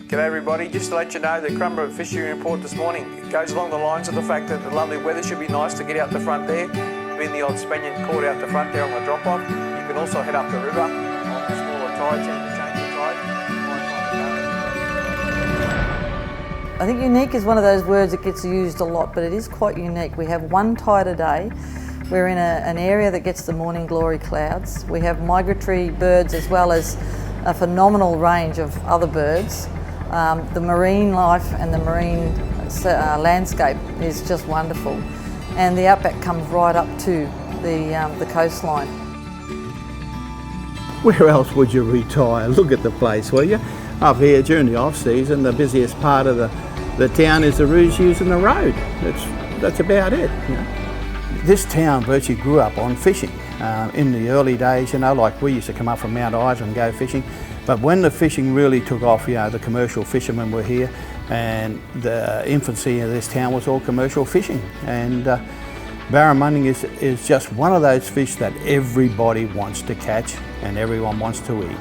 G'day everybody, just to let you know the Karumba fishery report this morning goes along the lines of the fact that the lovely weather should be nice to get out the front there, being the old Spaniard caught out the front there on the drop-off. You can also head up the river on the smaller tides and change the tide. I think unique is one of those words that gets used a lot, but it is quite unique. We have one tide a day. We're in an area that gets the morning glory clouds. We have migratory birds as well as a phenomenal range of other birds. The marine life and the marine landscape is just wonderful. And the outback comes right up to the coastline. Where else would you retire? Look at the place, will you? Up here during the off-season, the busiest part of the town is the Rouges and the road. That's about it. You know. This town virtually grew up on fishing. In the early days, you know, like we used to come up from Mount Isa and go fishing. But when the fishing really took off, you know, the commercial fishermen were here, and the infancy of this town was all commercial fishing. And barramundi is just one of those fish that everybody wants to catch and everyone wants to eat.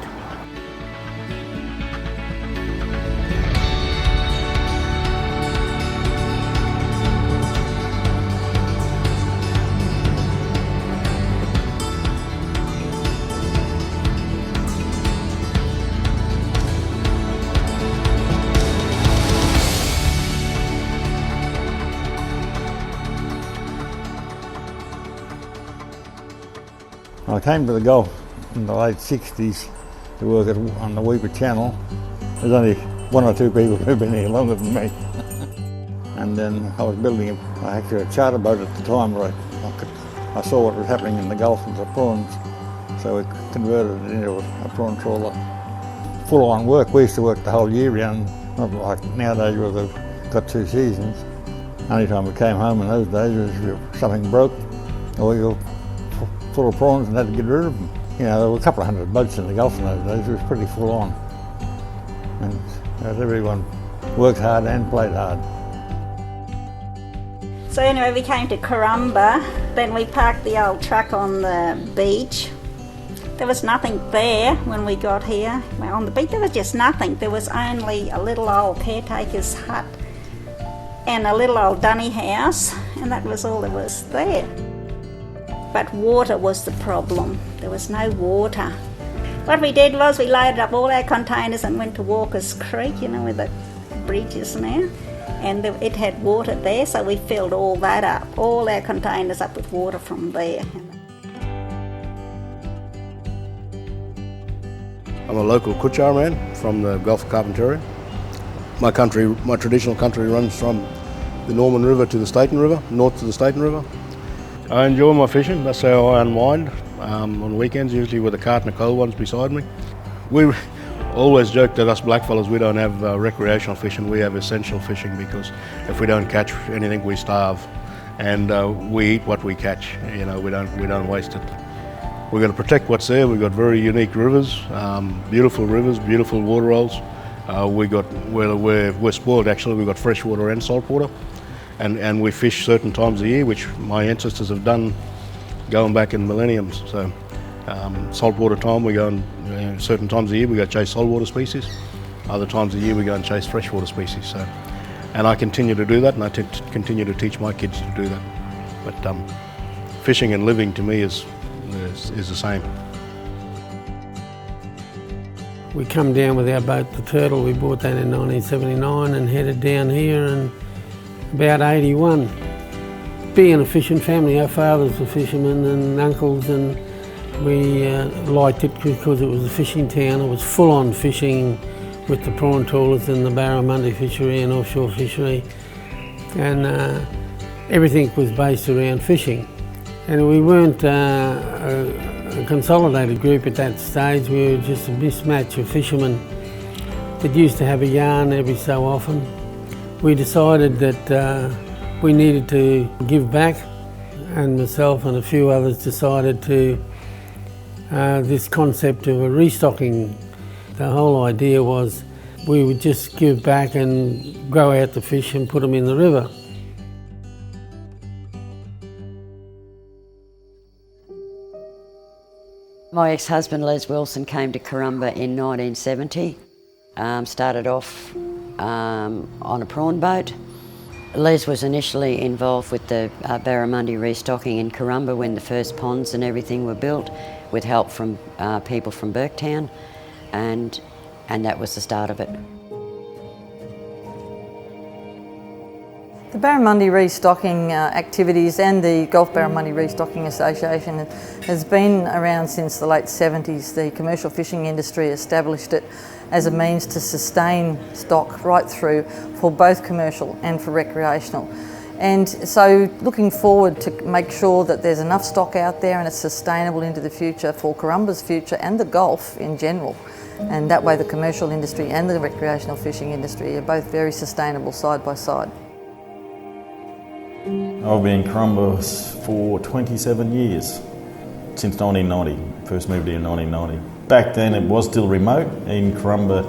I came to the Gulf in the late 60s to work on the Weeper Channel. There's only one or two people who've been here longer than me. And then I was building actually a charter boat at the time where I saw what was happening in the Gulf with the prawns, so we converted it into a prawn trawler. Full-on work. We used to work the whole year round, not like nowadays where they've got 2 seasons. Only time we came home in those days was if something broke or you were full of prawns and had to get rid of them. You know, there were a couple of hundred boats in the Gulf in those days. It was pretty full on. And everyone worked hard and played hard. So anyway, we came to Karumba, then we parked the old truck on the beach. There was nothing there when we got here. Well, on the beach there was just nothing. There was only a little old caretaker's hut and a little old dunny house, and that was all there was there. But water was the problem. There was no water. What we did was we loaded up all our containers and went to Walker's Creek, you know, where the bridge is now. And it had water there, so we filled all that up, all our containers up with water from there. I'm a local Kuchar man from the Gulf of Carpentaria. My traditional country runs from the Norman River to the Staten River, north to the Staten River. I enjoy my fishing, that's how I unwind. On weekends, usually with a cart and a cold ones beside me. We always joke that us blackfellas, we don't have recreational fishing, we have essential fishing, because if we don't catch anything, we starve. And we eat what we catch, you know, we don't waste it. We've got to protect what's there. We've got very unique rivers, beautiful water holes. We're spoiled actually, we've got fresh water and salt water. And we fish certain times of the year, which my ancestors have done going back in millenniums. So saltwater time, we go and certain times of the year we go chase saltwater species. Other times of the year we go and chase freshwater species. So, and I continue to do that, and I continue to teach my kids to do that. But fishing and living to me is the same. We come down with our boat, the Turtle. We bought that in 1979 and headed down here in about 81. Being a fishing family, our fathers were fishermen and uncles, and we liked it because it was a fishing town. It was full-on fishing with the prawn trawlers and the barramundi fishery and offshore fishery, and everything was based around fishing. And we weren't a consolidated group at that stage. We were just a mismatch of fishermen that used to have a yarn every so often. We decided that we needed to give back, and myself and a few others decided to this concept of a restocking. The whole idea was we would just give back and grow out the fish and put them in the river. My ex-husband Les Wilson came to Karumba in 1970. Started off on a prawn boat. Les was initially involved with the barramundi restocking in Karumba when the first ponds and everything were built, with help from people from Burketown, and that was the start of it. The barramundi restocking activities and the Gulf Barramundi Restocking Association has been around since the late 70s. The commercial fishing industry established it as a means to sustain stock right through for both commercial and for recreational. And so looking forward to make sure that there's enough stock out there and it's sustainable into the future for Karumba's future and the Gulf in general. And that way the commercial industry and the recreational fishing industry are both very sustainable side by side. I've been in Karumba for 27 years, since 1990. First moved here in 1990. Back then it was still remote, and Karumba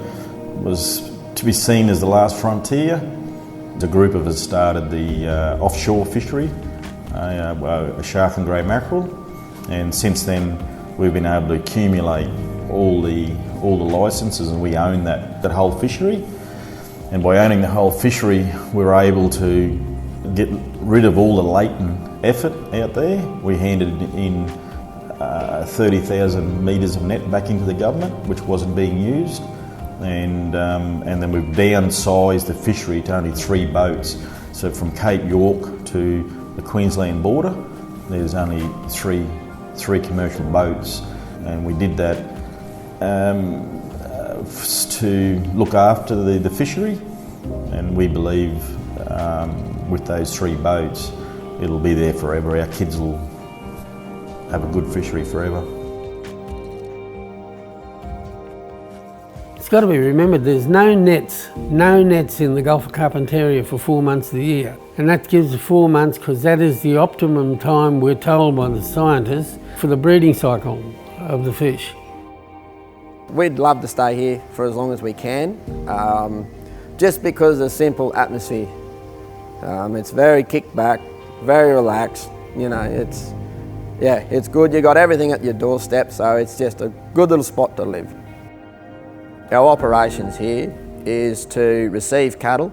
was to be seen as the last frontier. The group of us started the offshore fishery, a shark and grey mackerel, and since then we've been able to accumulate all the licences, and we own that whole fishery. And by owning the whole fishery, we're able to get rid of all the latent effort out there. We handed in 30,000 metres of net back into the government, which wasn't being used, and then we've downsized the fishery to only 3 boats. So from Cape York to the Queensland border, there's only three commercial boats, and we did that to look after the fishery, and we believe with those 3 boats it'll be there forever. Our kids will have a good fishery forever. It's got to be remembered there's no nets in the Gulf of Carpentaria for 4 months of the year. And that gives 4 months because that is the optimum time, we're told by the scientists, for the breeding cycle of the fish. We'd love to stay here for as long as we can, just because of the simple atmosphere. It's very kicked back, very relaxed, you know, it's good. You got everything at your doorstep, so it's just a good little spot to live. Our operations here is to receive cattle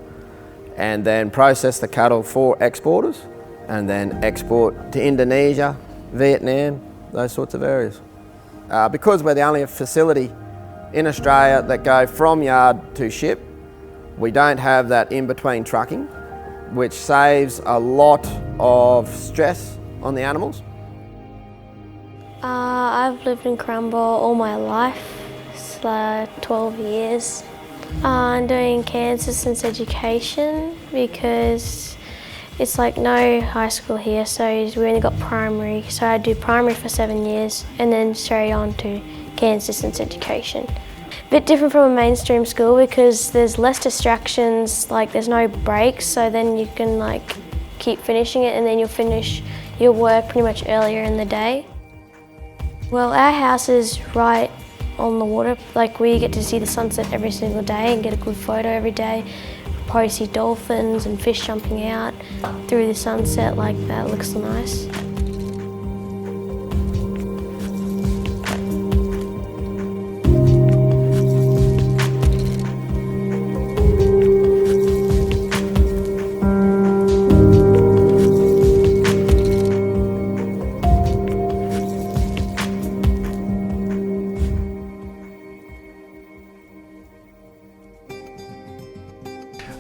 and then process the cattle for exporters and then export to Indonesia, Vietnam, those sorts of areas. Because we're the only facility in Australia that go from yard to ship, we don't have that in-between trucking, which saves a lot of stress on the animals. I've lived in Karumba all my life, it's 12 years. I'm doing care distance education because it's like no high school here, so we only got primary. So I do primary for 7 years and then straight on to care distance education. A bit different from a mainstream school because there's less distractions, like there's no breaks, so then you can like keep finishing it and then you'll finish your work pretty much earlier in the day. Well, our house is right on the water, like we get to see the sunset every single day and get a good photo every day. Probably see dolphins and fish jumping out through the sunset, like that looks nice.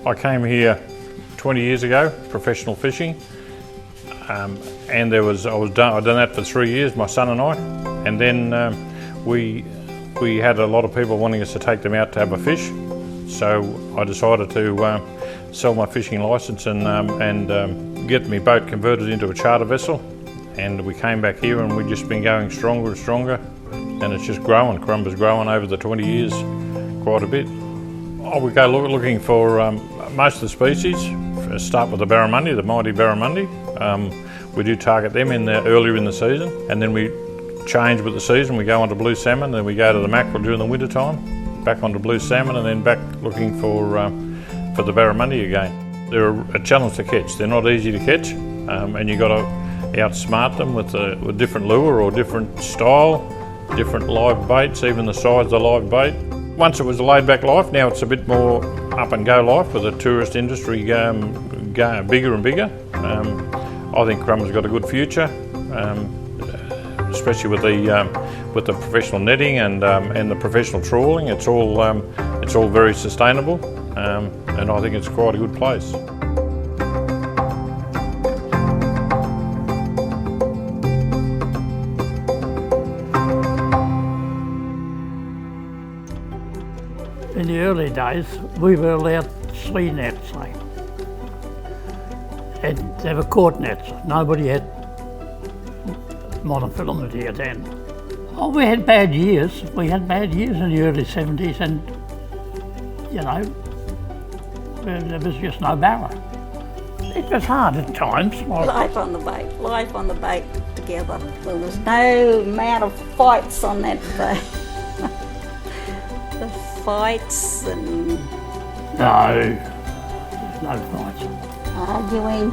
I came here 20 years ago, professional fishing, and I'd done that for 3 years, my son and I, and then we had a lot of people wanting us to take them out to have a fish, so I decided to sell my fishing licence and get my boat converted into a charter vessel, and we came back here and we've just been going stronger and stronger, and it's just growing. Karumba's growing over the 20 years quite a bit. We go looking for most of the species. Start with the barramundi, the mighty barramundi. We do target them earlier in the season, and then we change with the season. We go on to blue salmon, then we go to the mackerel during the winter time, back onto blue salmon, and then back looking for the barramundi again. They're a challenge to catch. They're not easy to catch, and you got to outsmart them with different lure or different style, different live baits, even the size of the live bait. Once it was a laid-back life, now it's a bit more up-and-go life with the tourist industry going bigger and bigger. I think Karumba's got a good future, especially with the professional netting and the professional trawling. It's all very sustainable, and I think it's quite a good place. In the early days, we were allowed 3 nets, and they were caught nets. Nobody had monofilament here then. Oh, we had bad years. We had bad years in the early 70s, and you know, there was just no barra. It was hard at times. Life on the boat together. There was no amount of fights on that boat. The fights and... No fights. Arguing.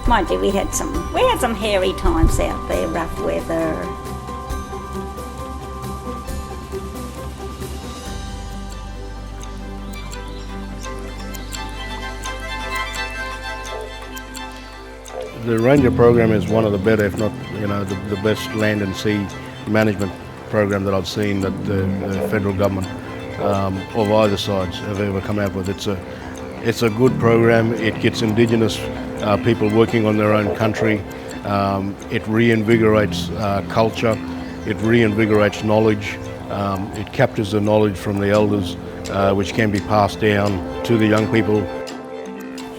Mind you, we had some hairy times out there, rough weather. The Ranger program is one of the better, if not, the best land and sea management program that I've seen that the federal government of either sides have ever come out with. It's a good program. It gets Indigenous people working on their own country. It reinvigorates culture. It reinvigorates knowledge. It captures the knowledge from the elders, which can be passed down to the young people.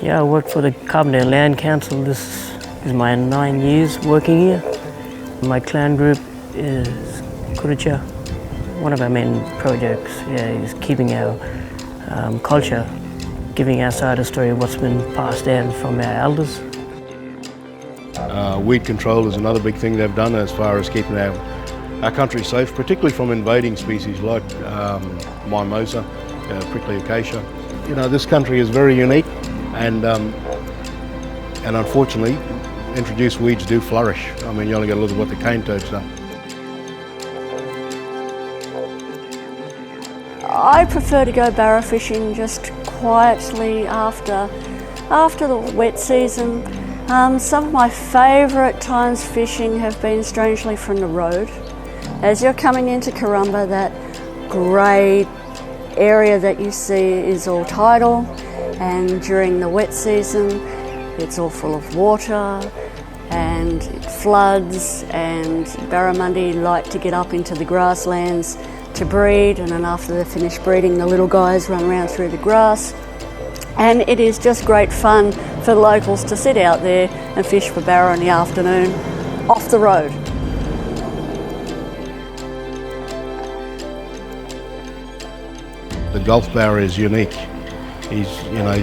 Yeah, I work for the Carbondale Land Council. This is my 9 years working here. My clan group is Kuricha. One of our main projects is keeping our culture, giving our side of the story of what's been passed down from our elders. Weed control is another big thing they've done as far as keeping our country safe, particularly from invading species like mimosa, prickly acacia. You know, this country is very unique, and unfortunately, introduced weeds do flourish. I mean, you only got to look at what the cane toad's done. I prefer to go barra fishing just quietly after the wet season. Some of my favourite times fishing have been strangely from the road. As you're coming into Karumba, that grey area that you see is all tidal, and during the wet season it's all full of water and it floods, and barramundi like to get up into the grasslands to breed, and then after they're finished breeding, the little guys run around through the grass. And it is just great fun for the locals to sit out there and fish for barra in the afternoon off the road. The Gulf barra is unique. His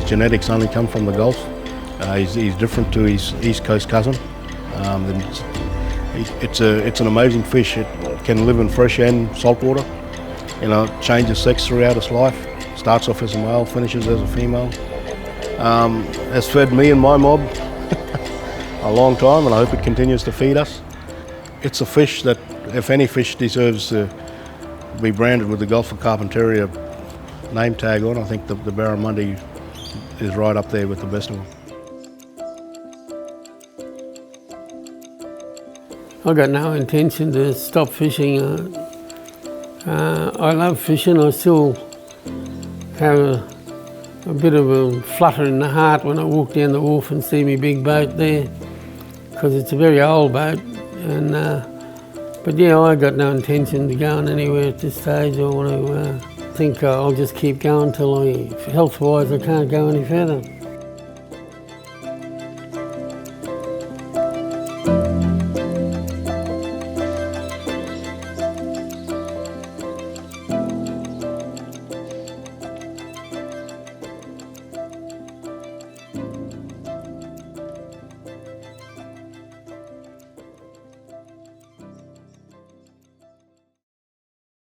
genetics only come from the Gulf. He's different to his East Coast cousin. It's an amazing fish. It can live in fresh and salt water. You know, it changes sex throughout its life. Starts off as a male, finishes as a female. Has fed me and my mob a long time, and I hope it continues to feed us. It's a fish that, if any fish deserves to be branded with the Gulf of Carpentaria name tag on, I think the barramundi is right up there with the best of them. I've got no intention to stop fishing. I love fishing. I still have a bit of a flutter in the heart when I walk down the wharf and see my big boat there, because it's a very old boat. And but yeah, I got no intention to going anywhere at this stage. I think I'll just keep going till health-wise I can't go any further.